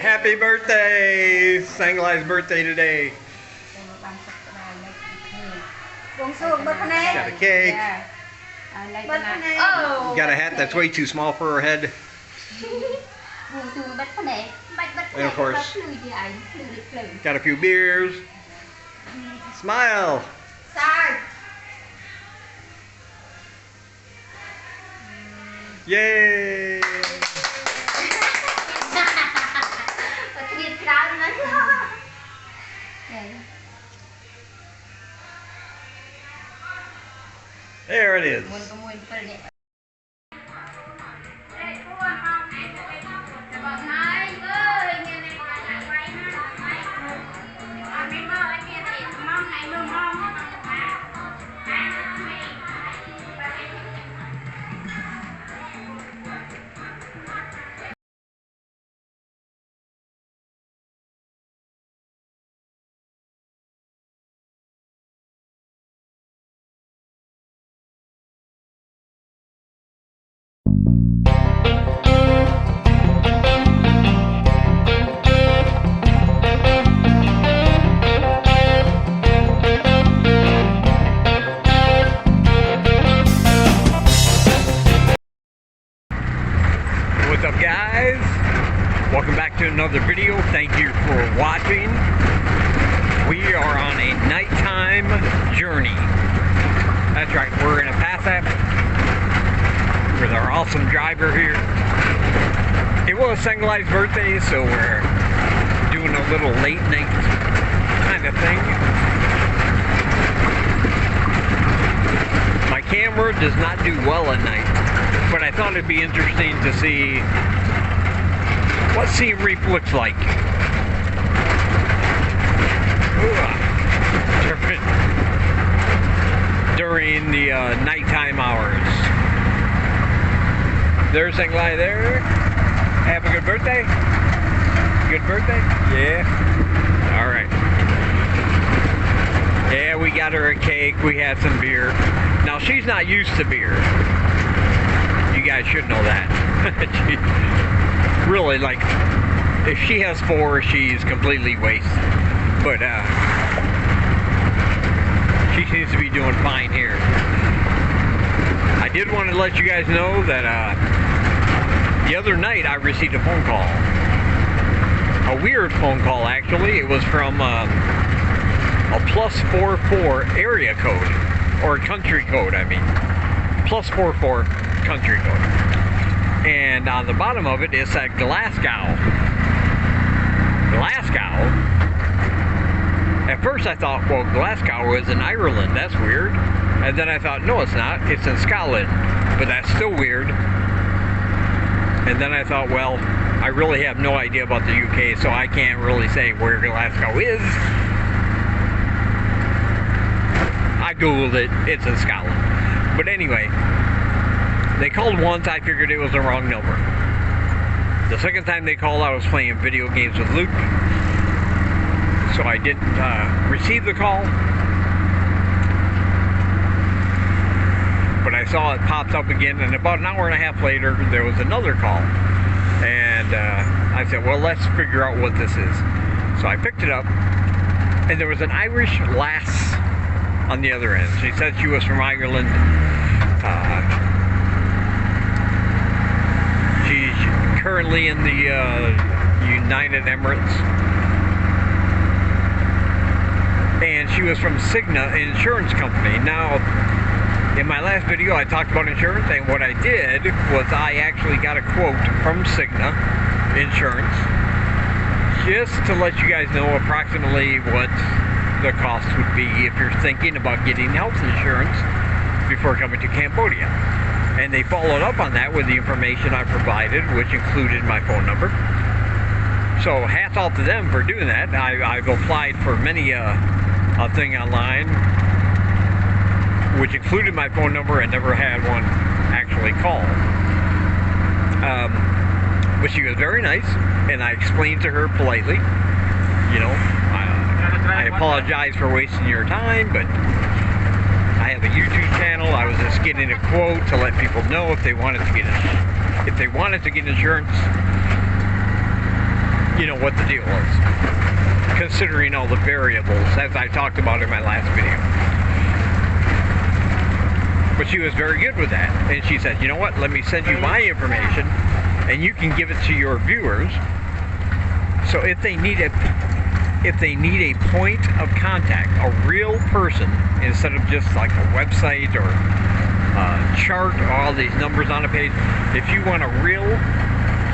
Happy birthday! Sanglai's birthday today. Got a cake. Oh. Got a hat that's way too small for her head. And of course, got a few beers. Smile! Yay! There it is. What's up, guys? Welcome back to another video. Thank you for watching. We are on a nighttime journey. That's right, we're in a pass app with our awesome driver here. It was Sanglai's birthday, so we're doing a little late night kind of thing. My camera does not do well at night, but I thought it'd be interesting to see what Siem Reap looks like. During the nighttime hours. There's Sanglai there. Have a good birthday? Good birthday? Yeah. Alright. Yeah, we got her a cake. We had some beer. Now, she's not used to beer. You guys should know that. Really, like, if she has 4, she's completely wasted. But, she seems to be doing fine here. I did want to let you guys know that, the other night I received a phone call. A weird phone call, actually. It was from, a +44 area code. Or country code, I mean. +44 country code. And on the bottom of it, it said Glasgow. Glasgow? At first I thought, well, Glasgow is in Ireland. That's weird. And then I thought, no, it's not. It's in Scotland. But that's still weird. And then I thought, well, I really have no idea about the UK, so I can't really say where Glasgow is. I googled it. It's in Scotland. But anyway, they called once. I figured it was the wrong number. The second time they called, I was playing video games with Luke, so I didn't receive the call. But I saw it popped up again, and about an hour and a half later, there was another call. And I said, well, let's figure out what this is. So I picked it up, and there was an Irish lass on the other end. She said she was from Ireland. She's currently in the United Emirates. And she was from Cigna Insurance Company. Now, in my last video I talked about insurance, and what I did was I actually got a quote from Cigna Insurance just to let you guys know approximately what the cost would be if you're thinking about getting health insurance before coming to Cambodia. And they followed up on that with the information I provided, which included my phone number. So hats off to them for doing that. I've applied for many a thing online, which included my phone number, and never had one actually call. But she was very nice, and I explained to her politely, you know, I apologize for wasting your time, but I have a YouTube channel. I was just getting a quote to let people know if they wanted to get insurance. you know, what the deal is, considering all the variables, as I talked about in my last video. But she was very good with that, and she said, you know what, let me send you my information, and you can give it to your viewers. So if they need a point of contact, a real person, instead of just like a website or a chart or all these numbers on a page, if you want a real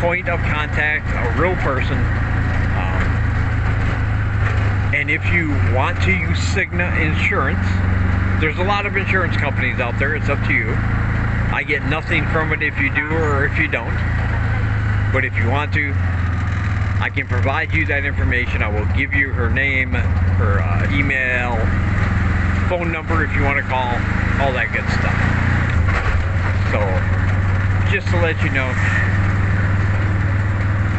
point of contact, a real person, and if you want to use Cigna Insurance, there's a lot of insurance companies out there. It's up to you. I get nothing from it if you do or if you don't. But if you want to, I can provide you that information. I will give you her name, her email, phone number if you want to call, all that good stuff. So, just to let you know,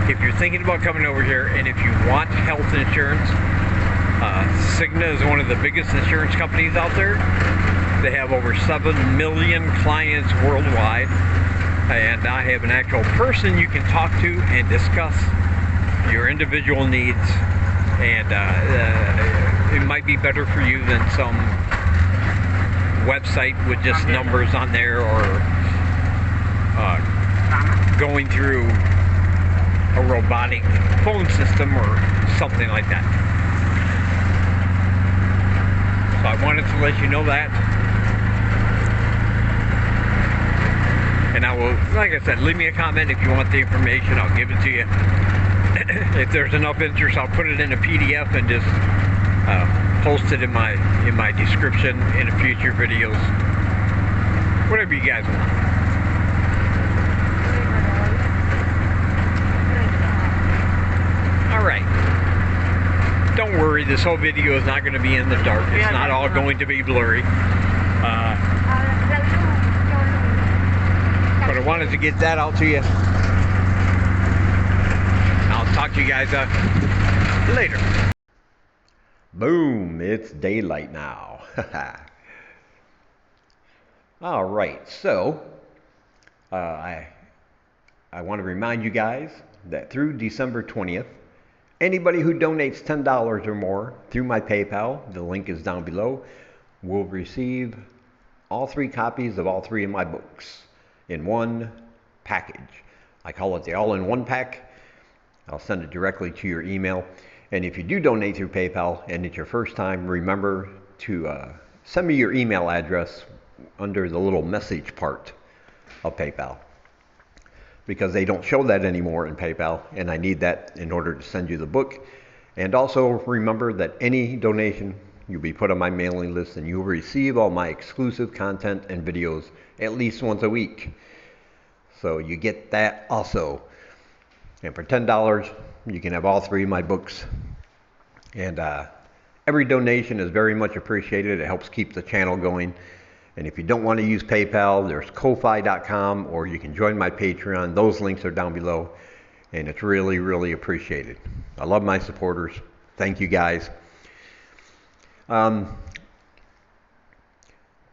if you're thinking about coming over here and if you want health insurance, Cigna is one of the biggest insurance companies out there. They have over 7 million clients worldwide, and I have an actual person you can talk to and discuss your individual needs, and it might be better for you than some website with just numbers on there, or going through a robotic phone system or something like that. So I wanted to let you know that. And I will, like I said, leave me a comment if you want the information. I'll give it to you. If there's enough interest, I'll put it in a PDF and just post it in my description in future videos. Whatever you guys want. Alright. Don't worry, this whole video is not going to be in the dark. It's not all going to be blurry. But I wanted to get that out to you. I'll talk to you guys later. Boom, it's daylight now. All right, so I want to remind you guys that through December 20th, anybody who donates $10 or more through my PayPal, the link is down below, will receive all 3 copies of all 3 of my books in one package. I call it the all-in-one pack. I'll send it directly to your email. And if you do donate through PayPal and it's your first time, remember to send me your email address under the little message part of PayPal, because they don't show that anymore in PayPal, and I need that in order to send you the book. And also remember that any donation, you'll be put on my mailing list, and you'll receive all my exclusive content and videos at least once a week. So you get that also. And for $10, you can have all 3 of my books. And every donation is very much appreciated. It helps keep the channel going. And if you don't want to use PayPal, there's Ko-Fi.com, or you can join my Patreon. Those links are down below. And it's really, really appreciated. I love my supporters. Thank you guys.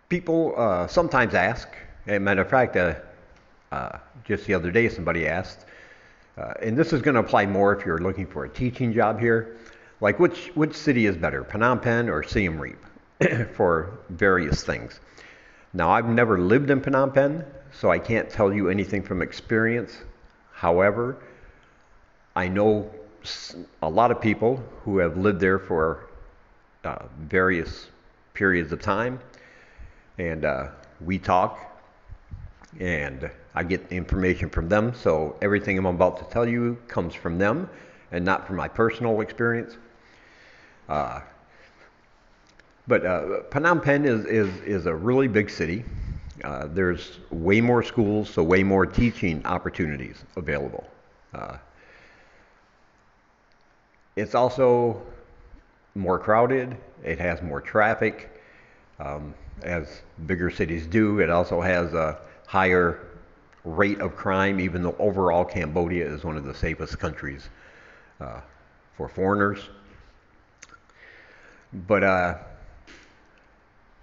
People sometimes ask, as a matter of fact, just the other day somebody asked, and this is going to apply more if you're looking for a teaching job here, like which city is better, Phnom Penh or Siem Reap, for various things. Now, I've never lived in Phnom Penh, so I can't tell you anything from experience. However, I know a lot of people who have lived there for various periods of time, and we talk, and I get information from them, so everything I'm about to tell you comes from them and not from my personal experience. But Phnom Penh is a really big city. There's way more schools, so way more teaching opportunities available. It's also more crowded. It has more traffic, as bigger cities do. It also has a higher rate of crime, even though overall Cambodia is one of the safest countries for foreigners. But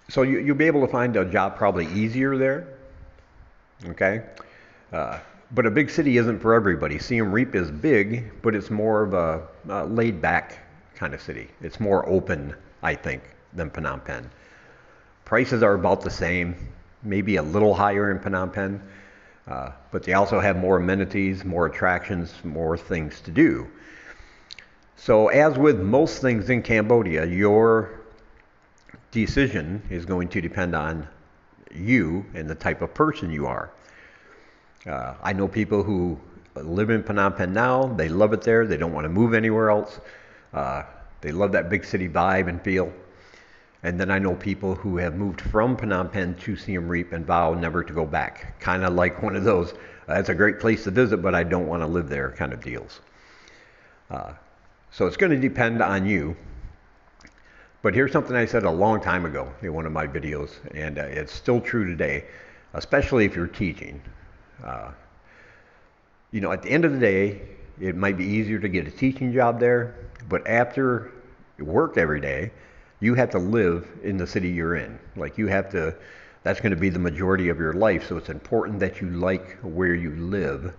so you'll be able to find a job probably easier there. Okay, But a big city isn't for everybody. Siem Reap is big, but it's more of a laid back kind of city. It's more open, I think, than Phnom Penh. Prices are about the same, maybe a little higher in Phnom Penh, but they also have more amenities, more attractions, more things to do. So as with most things in Cambodia, your decision is going to depend on you and the type of person you are. I know people who live in Phnom Penh now, they love it there, they don't want to move anywhere else. They love that big city vibe and feel. And then I know people who have moved from Phnom Penh to Siem Reap and vow never to go back. Kind of like one of those, it's a great place to visit, but I don't want to live there kind of deals. So it's going to depend on you. But here's something I said a long time ago in one of my videos, and it's still true today, especially if you're teaching. You know, at the end of the day, it might be easier to get a teaching job there, but after you work every day, you have to live in the city you're in. Like you have to, that's going to be the majority of your life, so it's important that you like where you live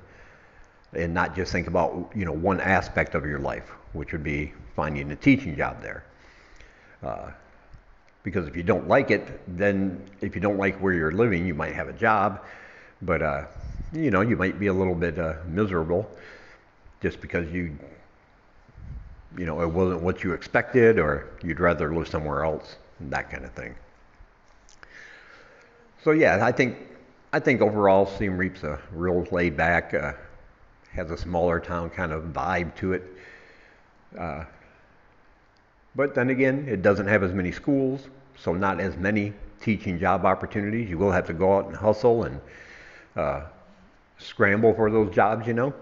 and not just think about, you know, one aspect of your life, which would be finding a teaching job there. Because if you don't like it, then if you don't like where you're living, you might have a job, but you know, you might be a little bit miserable just because you know, it wasn't what you expected, or you'd rather live somewhere else, that kind of thing. So yeah, I think overall Siem Reap's a real laid back, has a smaller town kind of vibe to it. But then again, it doesn't have as many schools, so not as many teaching job opportunities. You will have to go out and hustle and scramble for those jobs, you know,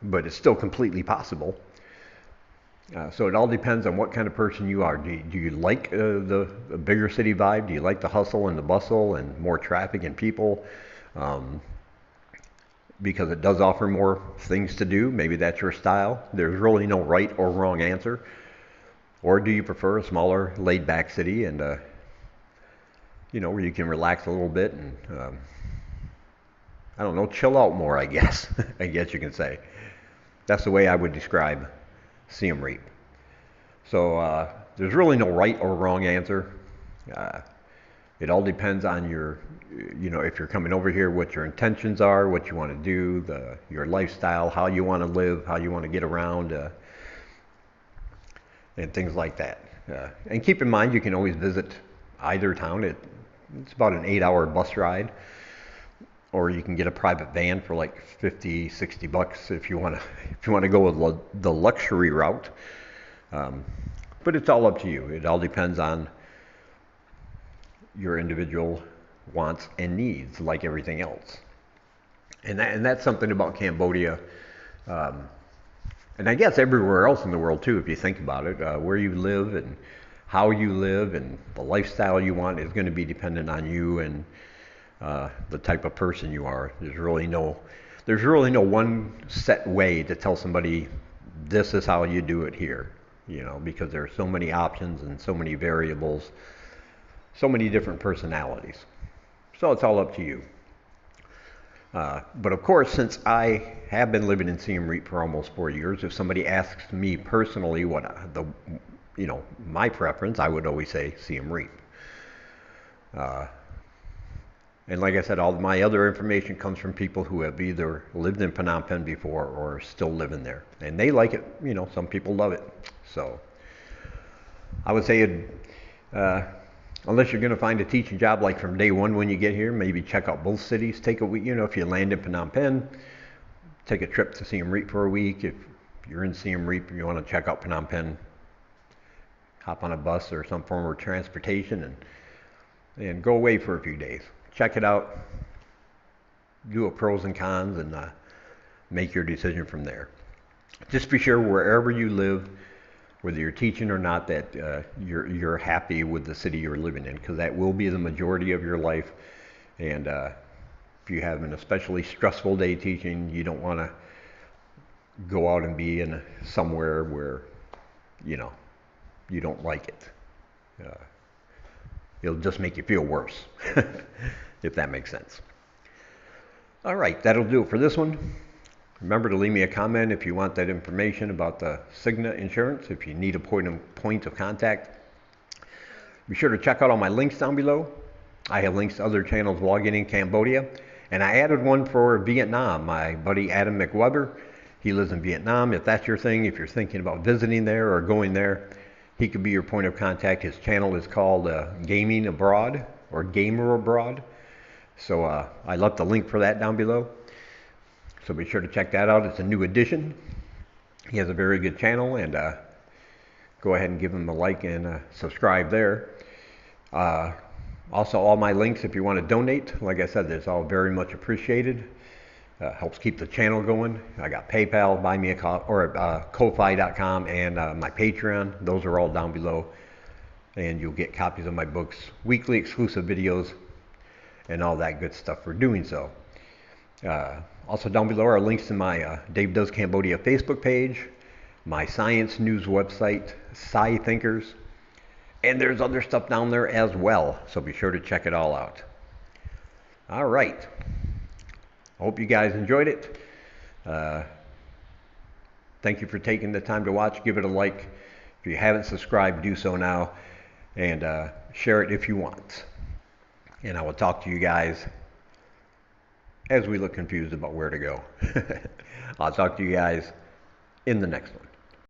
but it's still completely possible. So it all depends on what kind of person you are. Do you like the bigger city vibe? Do you like the hustle and the bustle and more traffic and people? Because it does offer more things to do. Maybe that's your style. There's really no right or wrong answer. Or do you prefer a smaller, laid-back city and, you know, where you can relax a little bit and, I don't know, chill out more, I guess. I guess you can say. That's the way I would describe Siem Reap. So there's really no right or wrong answer. It all depends on your, you know, if you're coming over here, what your intentions are, what you want to do, your lifestyle, how you want to live, how you want to get around, and things like that. And keep in mind, you can always visit either town. It's about an 8-hour bus ride, or you can get a private van for like 50, 60 bucks if you want to go with the luxury route. But it's all up to you. It all depends on your individual wants and needs, like everything else. And that's something about Cambodia, and I guess everywhere else in the world too, if you think about it. Where you live and how you live and the lifestyle you want is going to be dependent on you and the type of person you are. There's really no one set way to tell somebody this is how you do it here, you know, because there are so many options and so many variables, so many different personalities. So it's all up to you. But of course, since I have been living in Siem Reap for almost 4 years, if somebody asks me personally what my preference, I would always say Siem Reap. And like I said, all my other information comes from people who have either lived in Phnom Penh before or still living there. And they like it, you know, some people love it. So I would say unless you're going to find a teaching job like from day one when you get here, maybe check out both cities. Take a week, you know, if you land in Phnom Penh, take a trip to Siem Reap for a week. If you're in Siem Reap and you want to check out Phnom Penh, hop on a bus or some form of transportation and go away for a few days. Check it out, do a pros and cons, and make your decision from there. Just be sure wherever you live, whether you're teaching or not, that you're happy with the city you're living in, because that will be the majority of your life. And if you have an especially stressful day teaching, you don't want to go out and be in somewhere where, you know, you don't like it. It'll just make you feel worse, if that makes sense. All right, that'll do it for this one. Remember to leave me a comment if you want that information about the Cigna insurance, if you need a point of contact. Be sure to check out all my links down below. I have links to other channels vlogging in Cambodia, and I added one for Vietnam. My buddy Adam McWeber, he lives in Vietnam. If that's your thing, if you're thinking about visiting there or going there, he could be your point of contact. His channel is called Gaming Abroad or Gamer Abroad. So I left the link for that down below. So be sure to check that out. It's a new addition. He has a very good channel, and go ahead and give him a like and subscribe there. Also, all my links if you want to donate, like I said, it's all very much appreciated. Helps keep the channel going. I got PayPal, Buy Me a Coffee, or Ko-Fi.com, and my Patreon. Those are all down below. And you'll get copies of my books, weekly exclusive videos, and all that good stuff for doing so. Also down below are links to my Dave Does Cambodia Facebook page, my science news website, Sci Thinkers, and there's other stuff down there as well, so be sure to check it all out. All right. I hope you guys enjoyed it. Thank you for taking the time to watch. Give it a like. If you haven't subscribed, do so now, and share it if you want. And I will talk to you guys as we look confused about where to go. I'll talk to you guys in the next one.